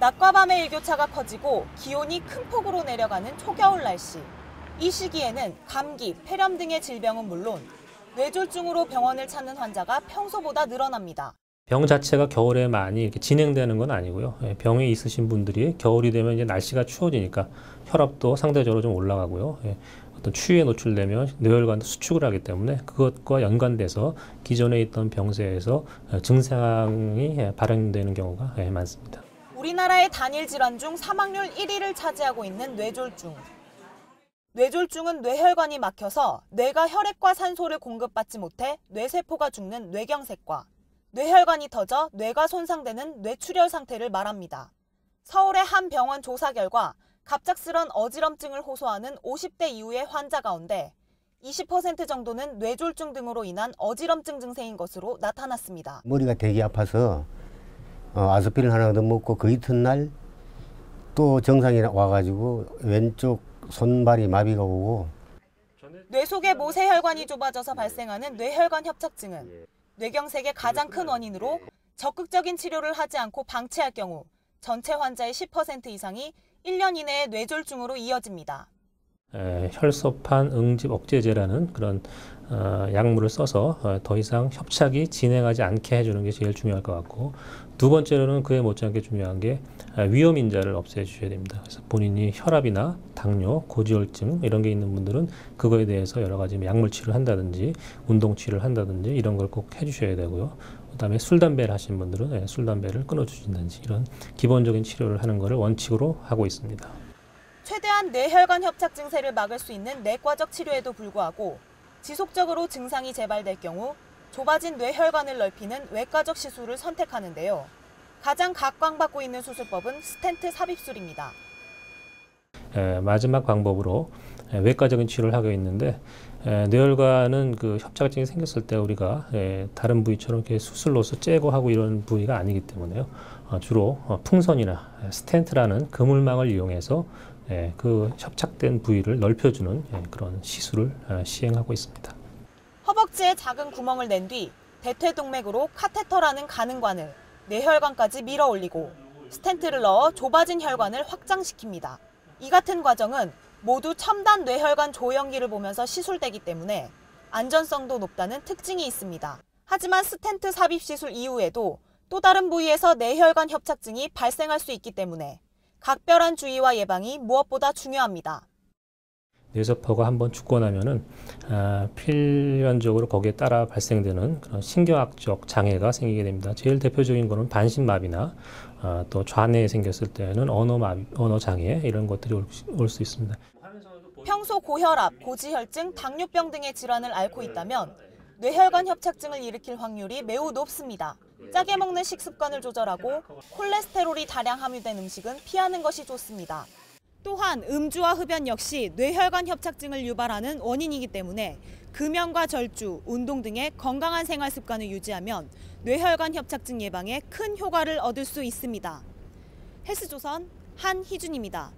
낮과 밤의 일교차가 커지고 기온이 큰 폭으로 내려가는 초겨울 날씨. 이 시기에는 감기, 폐렴 등의 질병은 물론 뇌졸중으로 병원을 찾는 환자가 평소보다 늘어납니다. 병 자체가 겨울에 많이 이렇게 진행되는 건 아니고요. 병이 있으신 분들이 겨울이 되면 이제 날씨가 추워지니까 혈압도 상대적으로 좀 올라가고요. 어떤 추위에 노출되면 뇌혈관도 수축을 하기 때문에 그것과 연관돼서 기존에 있던 병세에서 증상이 발현되는 경우가 많습니다. 우리나라의 단일 질환 중 사망률 1위를 차지하고 있는 뇌졸중. 뇌졸중은 뇌혈관이 막혀서 뇌가 혈액과 산소를 공급받지 못해 뇌세포가 죽는 뇌경색과 뇌혈관이 터져 뇌가 손상되는 뇌출혈 상태를 말합니다. 서울의 한 병원 조사 결과 갑작스런 어지럼증을 호소하는 50대 이후의 환자 가운데 20% 정도는 뇌졸중 등으로 인한 어지럼증 증세인 것으로 나타났습니다. 머리가 되게 아파서 아스피린 하나 더 먹고 그 이튿날 또 정상이 와가지고 왼쪽 손발이 마비가 오고. 뇌 속의 모세혈관이 좁아져서 발생하는 뇌혈관 협착증은 뇌경색의 가장 큰 원인으로 적극적인 치료를 하지 않고 방치할 경우 전체 환자의 10% 이상이 1년 이내에 뇌졸중으로 이어집니다. 혈소판 응집 억제제라는 그런 약물을 써서 더 이상 협착이 진행하지 않게 해주는 게 제일 중요할 것 같고, 두 번째로는 그에 못지않게 중요한 게 위험인자를 없애주셔야 됩니다. 그래서 본인이 혈압이나 당뇨, 고지혈증 이런 게 있는 분들은 그거에 대해서 여러 가지 약물 치료를 한다든지 운동 치료를 한다든지 이런 걸 꼭 해주셔야 되고요. 그다음에 술, 담배를 하신 분들은 술, 담배를 끊어주신다든지 이런 기본적인 치료를 하는 것을 원칙으로 하고 있습니다. 최대한 뇌혈관 협착 증세를 막을 수 있는 내과적 치료에도 불구하고 지속적으로 증상이 재발될 경우 좁아진 뇌혈관을 넓히는 외과적 시술을 선택하는데요. 가장 각광받고 있는 수술법은 스텐트 삽입술입니다. 마지막 방법으로 외과적인 치료를 하고 있는데, 뇌혈관은 그 협착증이 생겼을 때 우리가 다른 부위처럼 이렇게 수술로서 째고 하고 이런 부위가 아니기 때문에요. 주로 풍선이나 스텐트라는 그물망을 이용해서 그 협착된 부위를 넓혀주는 그런 시술을 시행하고 있습니다. 허벅지에 작은 구멍을 낸 뒤 대퇴동맥으로 카테터라는 가능관을 뇌혈관까지 밀어 올리고 스텐트를 넣어 좁아진 혈관을 확장시킵니다. 이 같은 과정은 모두 첨단 뇌혈관 조영기를 보면서 시술되기 때문에 안전성도 높다는 특징이 있습니다. 하지만 스텐트 삽입 시술 이후에도 또 다른 부위에서 뇌혈관 협착증이 발생할 수 있기 때문에 각별한 주의와 예방이 무엇보다 중요합니다. 뇌세포가 한번 죽고 나면은 필연적으로 거기에 따라 발생되는 그런 신경학적 장애가 생기게 됩니다. 제일 대표적인 거는 반신마비나 또 좌뇌에 생겼을 때는 언어 장애 이런 것들이 올 수 있습니다. 평소 고혈압, 고지혈증, 당뇨병 등의 질환을 앓고 있다면 뇌혈관 협착증을 일으킬 확률이 매우 높습니다. 짜게 먹는 식습관을 조절하고 콜레스테롤이 다량 함유된 음식은 피하는 것이 좋습니다. 또한 음주와 흡연 역시 뇌혈관 협착증을 유발하는 원인이기 때문에 금연과 절주, 운동 등의 건강한 생활 습관을 유지하면 뇌혈관 협착증 예방에 큰 효과를 얻을 수 있습니다. 헬스조선 한희준입니다.